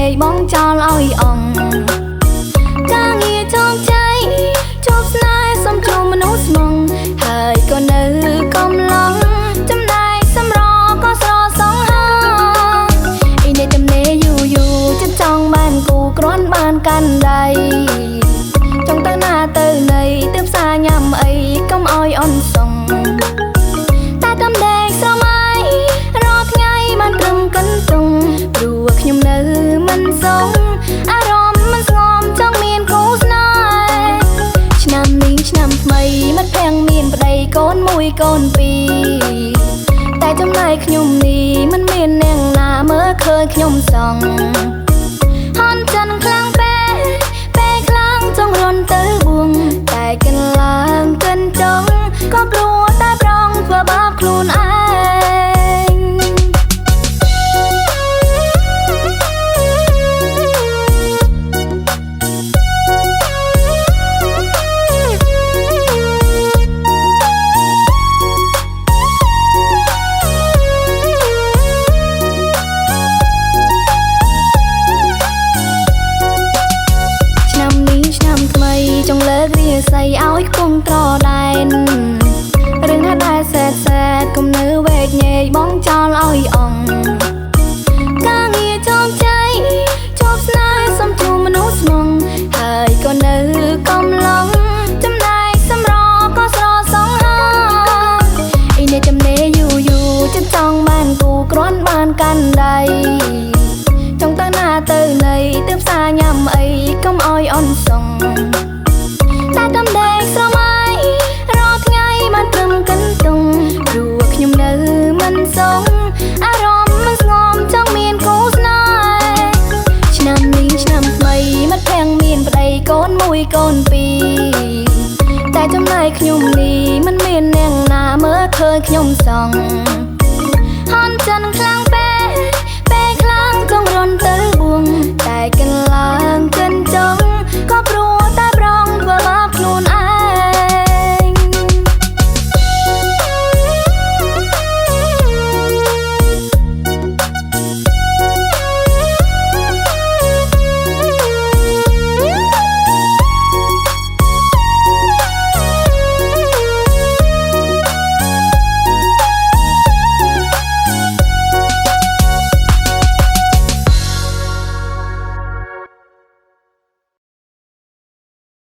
យបងចោលឲ្យអងការងារចងใจជប់ស្នេហ៍សំជួមនុស្សស្មងហើយក៏នៅកំឡុងចំណាយសម្រក៏ស្រសងហាអីនេះទំនេរយូយូចិត្តចង់បានគូគ្រាន់បានកាន់ដៃចង់ទៅណាទៅណីទើបសាញ៉ាំអីកុំឲ្យអន់សងតែតំដេកស្រមៃរាល់ថ្ងៃបានត្រឹមកន្ទង់ព្រោះខ្ញុំនៅមិនសងអារម្មណ៍មិនស្ងំចង់មានគូស្នេហ៍ឆ្នាំនេះឆ្នាំថ្មីមិត្តភក្តិមានប្តីកូនមួយកូនពីរតែចំណែកខ្ញុំនេះមិនមានអ្នកណាមើលឃើញខ្ញុំសងហន់ចិនខ្លាំងពេលខ្លាំងចង់រន់ទៅបួងតែកិនឡើងកិនចង់ក៏ព្រោះតែប្រងធ្វើបាបខ្លួនឯងចង់លើករាសីឲ្យគង់ត្រដែនរឿងណាដែលសែតកុំនៅវែកញែកបងចោលឲ្យអងការងារចងใจជប់ស្នេហ៍សំជួមនុស្សស្មងហើយក៏នៅកំឡុងចំណាយសម្រក៏ស្រសងហាអីនេះទំនេរយូយូចិត្តចង់បានគូគ្រាន់បានកាន់ដៃចង់ទៅណាទៅណីទើបសាញ៉ាំអីកុំឲ្យអន់សងតែតំដេកស្រមៃរាល់ថ្ងៃបានត្រឹមកន្ទង់ព្រោះខ្ញុំនៅមិនសងអារម្មណ៍មិនស្ងំចង់មានគូស្នេហ៍ឆ្នាំនេះឆ្នាំថ្មីមិត្តភក្តិមានប្តីកូនមួយកូនពីរតែចំណែកខ្ញុំនេះមិនមានអ្នកណាមើលឃើញខ្ញុំសង